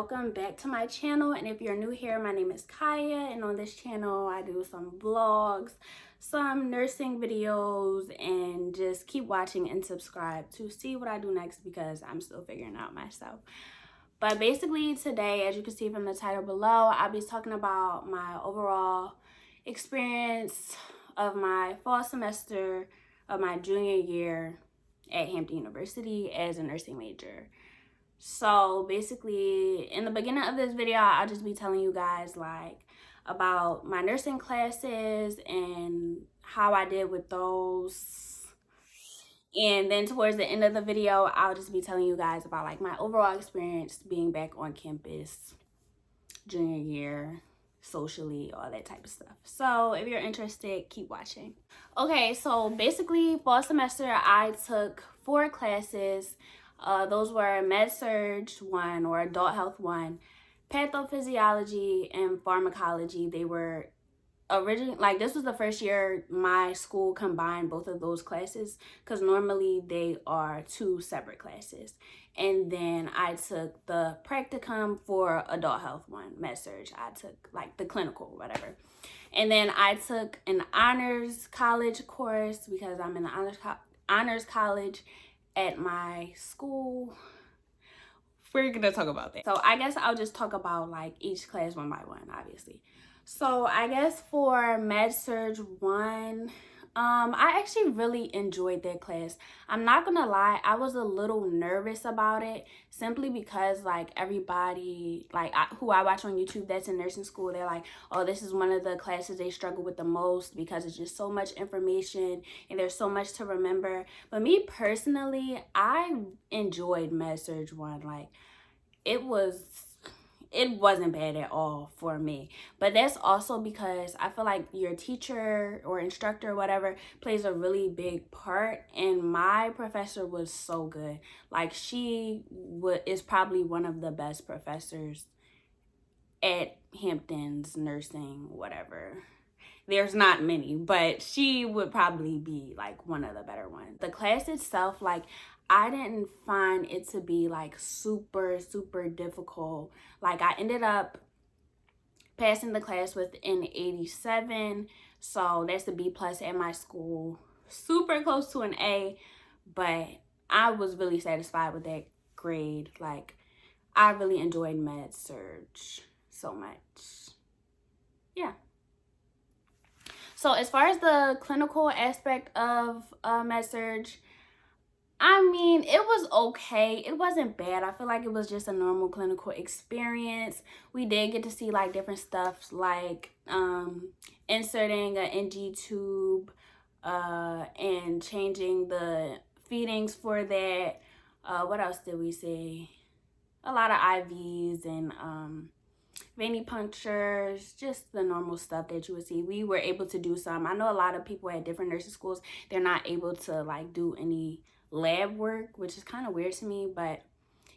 welcome back to my channel. And if you're new here, my name is Kaya, and on this channel I do some vlogs, some nursing videos, and just keep watching and subscribe to see what I do next because I'm still figuring out myself. But basically today, as you can see from the title below, I'll be talking about my overall experience of my fall semester of my junior year at Hampton University as a nursing major. So basically, in the beginning of this video, I'll just be telling you guys like about my nursing classes and how I did with those. And then towards the end of the video, I'll just be telling you guys about like my overall experience being back on campus junior year, socially, all that type of stuff. So if you're interested, keep watching. Okay, so basically fall semester I took 4 classes. Those were Med Surg 1 or Adult Health 1, Pathophysiology, and Pharmacology. They were originally, like, this was the first year my school combined both of those classes because normally they are 2 separate classes. And then I took the practicum for Adult Health 1, Med Surg. I took like the clinical, whatever. And then I took an honors college course because I'm in the honors college at my school. We're gonna talk about that. So I guess I'll just talk about like each class one by one, obviously. So I guess for Med Surg 1, I actually really enjoyed that class. I'm not gonna lie, I was a little nervous about it simply because like everybody like who I watch on YouTube that's in nursing school, they're like, oh, this is one of the classes they struggle with the most because it's just so much information and there's so much to remember. But me personally, I enjoyed Med Surg 1. Like it wasn't bad at all for me. But that's also because I feel like your teacher or instructor or whatever plays a really big part, and my professor was so good. Like she is probably one of the best professors at Hampton's nursing whatever. There's not many, but she would probably be like one of the better ones. The class itself, like I didn't find it to be like super difficult. Like I ended up passing the class with an 87, so that's a B plus at my school. Super close to an A, but I was really satisfied with that grade. Like I really enjoyed Med Surg so much. Yeah. So as far as the clinical aspect of Med Surg, I mean, it was okay. It wasn't bad. I feel like it was just a normal clinical experience. We did get to see like different stuff like inserting an NG tube and changing the feedings for that. What else did we see? A lot of IVs and venipunctures, just the normal stuff that you would see. We were able to do some. I know a lot of people at different nursing schools, they're not able to like do any lab work, which is kind of weird to me, but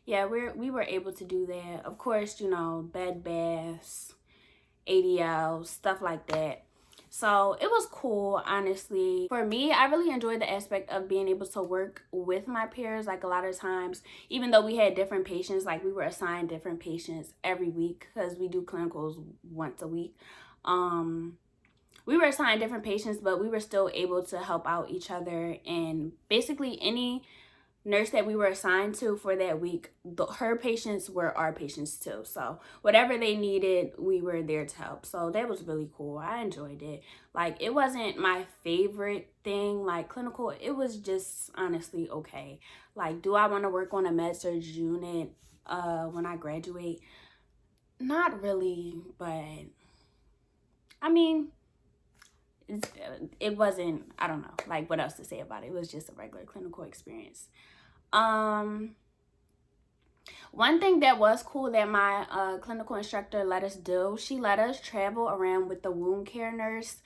yeah, we were able to do that. Of course, you know, bed baths, ADLs, stuff like that. So it was cool, honestly. For me, I really enjoyed the aspect of being able to work with my peers. Like a lot of times, even though we had different patients, like we were assigned different patients every week because we do clinicals once a week. We were assigned different patients, but we were still able to help out each other. And basically any nurse that we were assigned to for that week, her patients were our patients too. So whatever they needed, we were there to help. So that was really cool. I enjoyed it. Like it wasn't my favorite thing, like clinical. It was just honestly okay. Like, do I want to work on a Med Surg unit when I graduate? Not really, but I mean, it wasn't, I don't know, like what else to say about it. It was just a regular clinical experience. One thing that was cool that my clinical instructor let us do, she let us travel around with the wound care nurse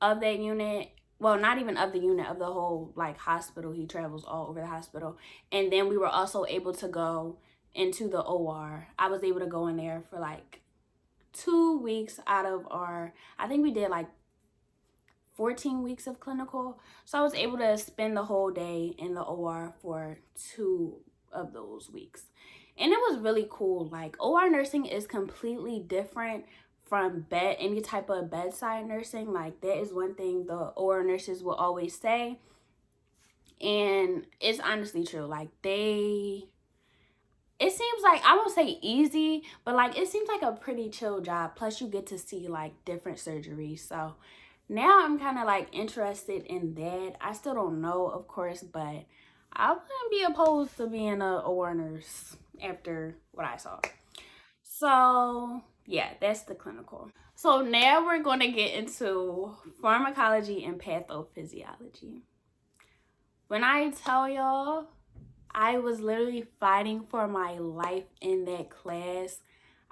of that unit. Well, not even of the unit, of the whole like hospital. He travels all over the hospital. And then we were also able to go into the OR. I was able to go in there for like 2 weeks out of our, I think we did like 14 weeks of clinical. So I was able to spend the whole day in the OR for 2 of those weeks. And it was really cool. Like, OR nursing is completely different from any type of bedside nursing. Like, that is one thing the OR nurses will always say. And it's honestly true. Like, it seems like, I won't say easy, but like it seems like a pretty chill job. Plus you get to see like different surgeries. So now I'm kind of like interested in that. I still don't know, of course, but I wouldn't be opposed to being a OR nurse after what I saw. So yeah, that's the clinical. So now we're going to get into pharmacology and pathophysiology. When I tell y'all, I was literally fighting for my life in that class.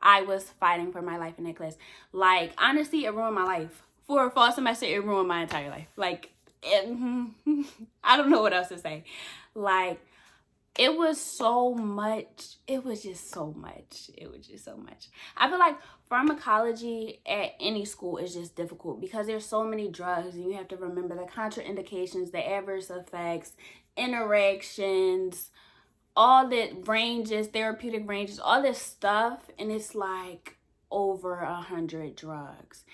I was fighting for my life in that class. Like, honestly, it ruined my life. For a fall semester, it ruined my entire life. Like, I don't know what else to say. Like, it was so much. It was just so much. It was just so much. I feel like pharmacology at any school is just difficult because there's so many drugs and you have to remember the contraindications, the adverse effects, interactions, all the ranges, therapeutic ranges, all this stuff. And it's like over 100 drugs.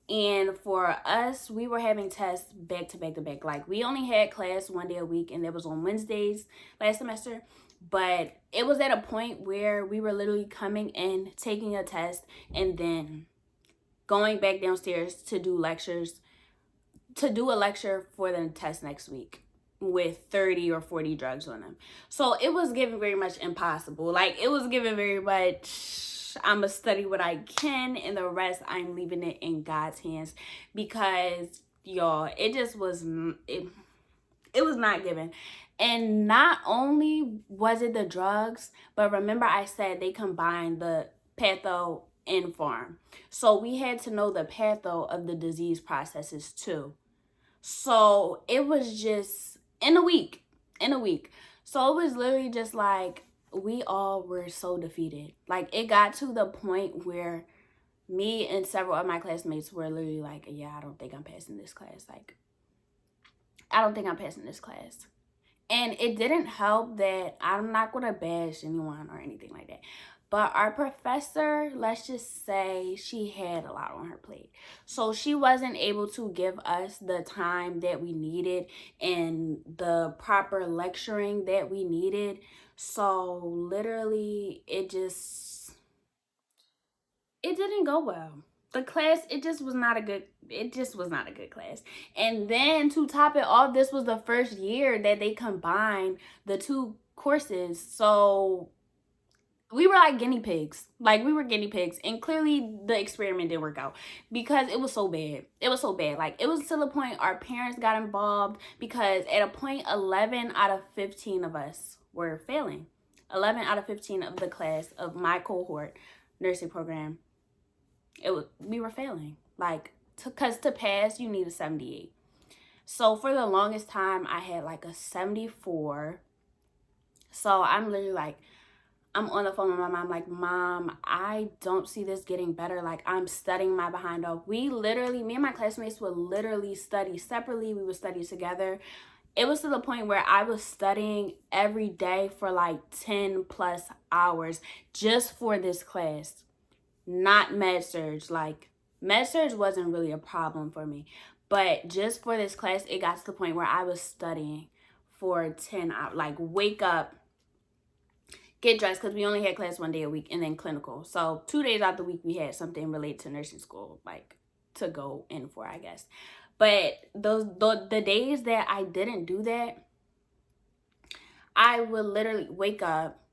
And for us, we were having tests back to back to back. Like, we only had class one day a week, and that was on Wednesdays last semester. But it was at a point where we were literally coming in, taking a test, and then going back downstairs to do lectures, to do a lecture for the test next week with 30 or 40 drugs on them. So it was given very much impossible. Like, it was given very much, I'm gonna study what I can, and the rest I'm leaving it in God's hands, because y'all, it just was it was not given. And not only was it the drugs, but remember I said they combined the patho and pharm. So we had to know the patho of the disease processes too. So it was just in a week. So it was literally just like, we all were so defeated. Like, it got to the point where me and several of my classmates were literally like, yeah, I don't think I'm passing this class. Like, I don't think I'm passing this class. And it didn't help that I'm not going to bash anyone or anything like that. But our professor, let's just say she had a lot on her plate. So she wasn't able to give us the time that we needed and the proper lecturing that we needed. So literally, it didn't go well. The class, it just was not a good class. And then to top it off, this was the first year that they combined the two courses. So we were like guinea pigs. Like, we were guinea pigs. And clearly the experiment didn't work out because it was so bad. It was so bad. Like, it was to the point our parents got involved, because at a point 11 out of 15 of us were failing. 11 out of 15 of the class of my cohort nursing program, we were failing. Like, because to pass you need a 78. So for the longest time I had like a 74. So I'm literally like, I'm on the phone with my mom, like, Mom, I don't see this getting better. Like, I'm studying my behind off. Me and my classmates would literally study separately. We would study together. It was to the point where I was studying every day for like 10 plus hours just for this class. Not med surg. Like, med surg wasn't really a problem for me, but just for this class, it got to the point where I was studying for 10 hours. Like, wake up, get dressed, because we only had class one day a week, and then clinical. So 2 days out the week we had something related to nursing school, like, to go in for, I guess. But the days that I didn't do that, I would literally wake up,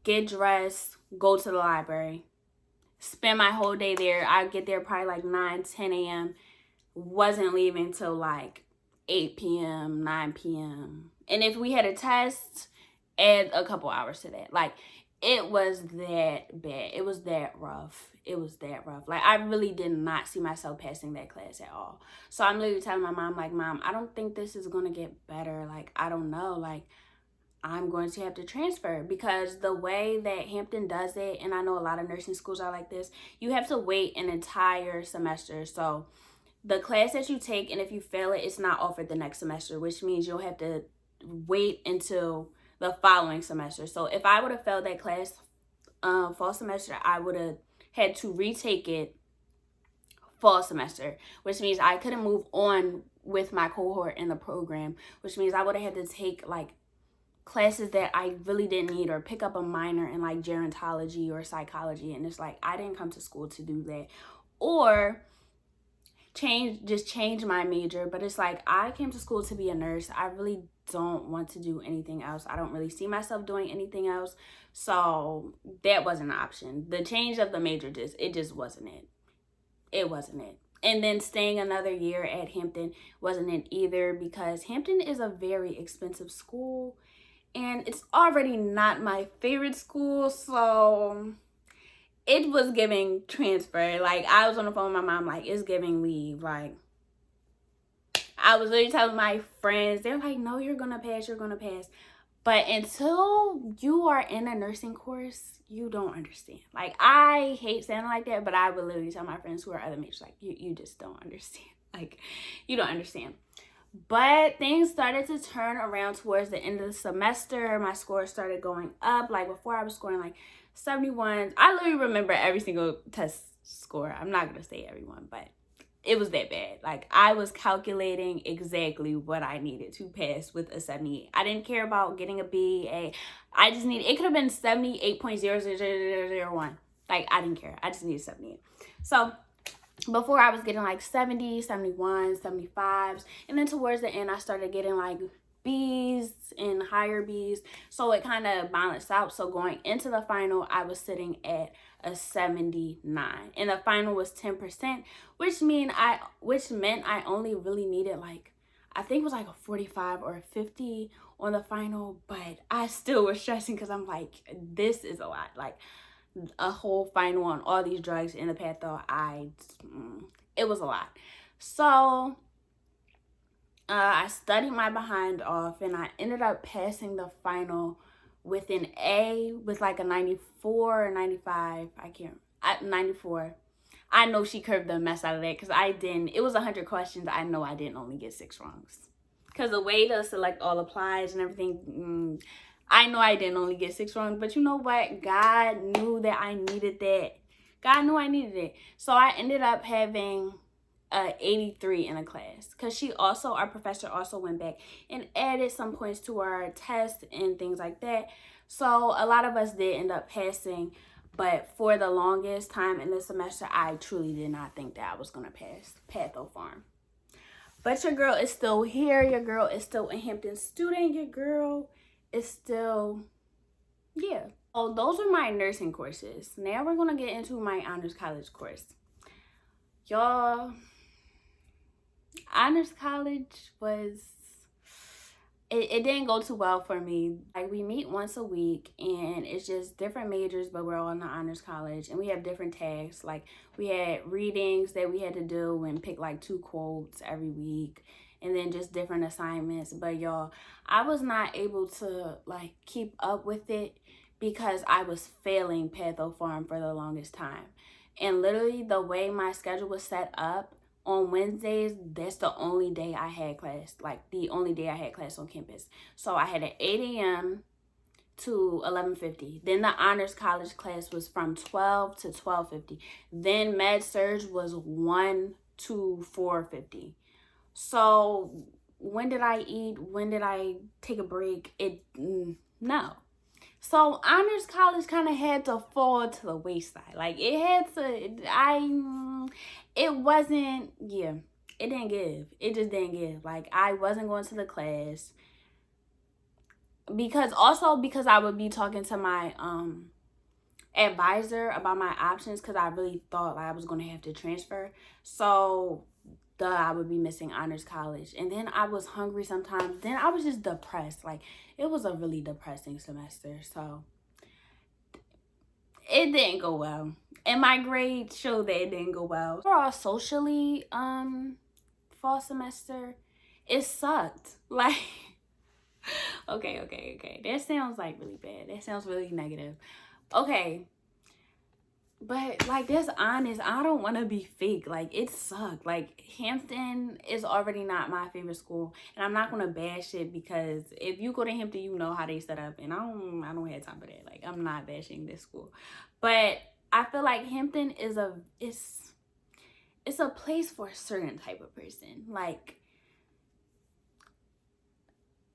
get dressed, go to the library, spend my whole day there. I'd get there probably like 9, 10 a.m. Wasn't leaving till like 8 p.m., 9 p.m. And if we had a test, add a couple hours to that. Like, it was that bad. It was that rough. Like, I really did not see myself passing that class at all. So I'm literally telling my mom, like, Mom, I don't think this is going to get better. Like, I don't know. Like, I'm going to have to transfer, because the way that Hampton does it, and I know a lot of nursing schools are like this, you have to wait an entire semester. So the class that you take, and if you fail it, it's not offered the next semester, which means you'll have to wait until the following semester. So if I would have failed that class fall semester, I would have had to retake it fall semester, which means I couldn't move on with my cohort in the program, which means I would have had to take like classes that I really didn't need, or pick up a minor in like gerontology or psychology. And it's like, I didn't come to school to do that. Or change my major. But it's like, I came to school to be a nurse. I really don't want to do anything else. I don't really see myself doing anything else. So that wasn't an option. The change of the major just wasn't it. It wasn't it. And then staying another year at Hampton wasn't it either, because Hampton is a very expensive school and it's already not my favorite school. So it was giving transfer. Like, I was on the phone with my mom, like, it's giving leave. Like, I was literally telling my friends, they're like, no, you're gonna pass, you're gonna pass. But until you are in a nursing course, you don't understand. Like, I hate saying like that, but I would literally tell my friends who are other majors, like, you just don't understand. Like, you don't understand. But things started to turn around towards the end of the semester. My scores started going up. Like, before I was scoring like 71. I literally remember every single test score. I'm not gonna say everyone, but it was that bad. Like, I was calculating exactly what I needed to pass with a 78. I didn't care about getting a B, A. I just needed, it could have been 78.00001. Like, I didn't care. I just needed 78. So before, I was getting like 70, 71, 75. And then towards the end, I started getting like B's and higher B's. So it kind of balanced out. So going into the final, I was sitting at a 79. And the final was 10%, which meant I only really needed like, I think it was like a 45 or a 50 on the final. But I still was stressing because I'm like, this is a lot. Like, a whole final on all these drugs in the patho, it was a lot. So I studied my behind off, and I ended up passing the final with an A, with like a 94 or 95. 94. I know she curved the mess out of that, because I didn't. It was 100 questions. I know I didn't only get 6 wrongs, because the way to select all applies and everything, I know I didn't only get 6 wrong. But you know what? God knew that I needed that. God knew I needed it. So I ended up having 83 in a class, because our professor also went back and added some points to our test and things like that. So a lot of us did end up passing. But for the longest time in the semester, I truly did not think that I was going to pass Patho Farm. But your girl is still here. Your girl is still a Hampton student. Your girl is still, yeah. Oh, those are my nursing courses. Now we're going to get into my honors college course. Y'all, honors college was, it didn't go too well for me. Like, we meet once a week, and it's just different majors, but we're all in the honors college, and we have different tasks. Like, we had readings that we had to do and pick like 2 quotes every week, and then just different assignments. But y'all, I was not able to like keep up with it, because I was failing Patho Farm for the longest time. And literally, the way my schedule was set up, on Wednesdays, that's the only day I had class, like the only day I had class on campus. So I had an 8 a.m. to 11:50. Then the honors college class was from 12 to 12:50. Then med surg was 1 to 4:50. So when did I eat? When did I take a break? No. So honors college kind of had to fall to the wayside. Like, it had to, it wasn't, yeah, it didn't give. It just didn't give. Like, I wasn't going to the class, because I would be talking to my advisor about my options, because I really thought like I was going to have to transfer. So I would be missing honors college. And then I was hungry sometimes. Then I was just depressed. Like, it was a really depressing semester. So it didn't go well. And my grades showed that it didn't go well. Overall, socially, fall semester, it sucked. Like, okay. That sounds like really bad. That sounds really negative. Okay. But like, that's honest. I don't want to be fake. Like, it sucked. Like, Hampton is already not my favorite school, and I'm not gonna bash it because if you go to Hampton, you know how they set up, and I don't have time for that. Like, I'm not bashing this school, but I feel like Hampton is it's a place for a certain type of person. Like,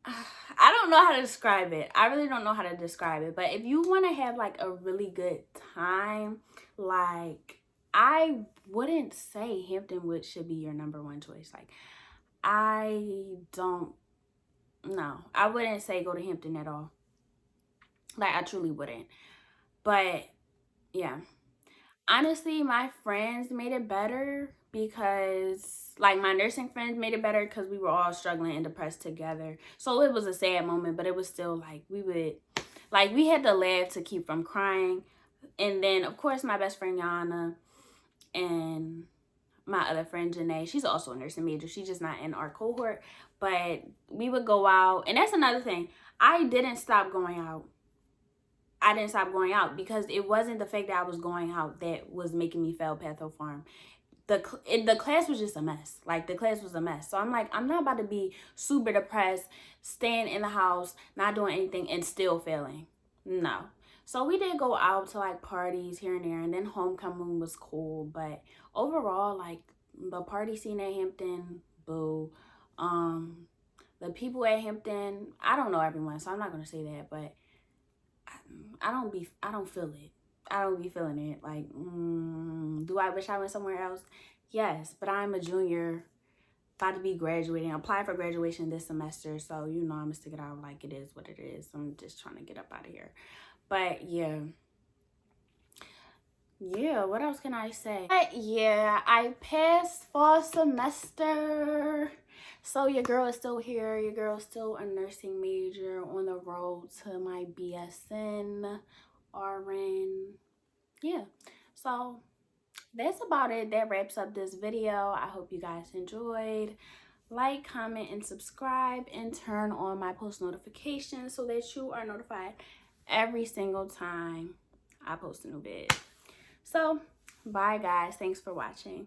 I don't know how to describe it. I really don't know how to describe it. But if you want to have like a really good time, like, I wouldn't say Hampton Wood should be your number one choice. Like, I don't know. I wouldn't say go to Hampton at all. Like, I truly wouldn't. But yeah. Honestly, my friends made it better because, like, my nursing friends made it better because we were all struggling and depressed together. So it was a sad moment, but it was still like we had to laugh to keep from crying. And then, of course, my best friend Yana and my other friend Janae, she's also a nursing major. She's just not in our cohort, but we would go out. And that's another thing. I didn't stop going out. I didn't stop going out because it wasn't the fact that I was going out that was making me fail Patho Farm. The class was just a mess. Like, the class was a mess. So I'm like, I'm not about to be super depressed, staying in the house, not doing anything, and still failing. No. So we did go out to like parties here and there, and then homecoming was cool. But overall, like, the party scene at Hampton, boo. The people at Hampton, I don't know everyone, so I'm not gonna say that, but I don't feel it. I don't be feeling it. Like, do I wish I went somewhere else? Yes, but I'm a junior, about to be graduating, applying for graduation this semester. So, you know, I'm gonna stick it out like it is what it is. I'm just trying to get up out of here. But yeah. Yeah, what else can I say? But yeah, I passed fall semester. So your girl is still here. Your girl is still a nursing major on the road to my BSN, RN. Yeah. So that's about it. That wraps up this video. I hope you guys enjoyed. Like, comment, and subscribe, and turn on my post notifications so that you are notified every single time I post a new vid. So, bye guys. Thanks for watching.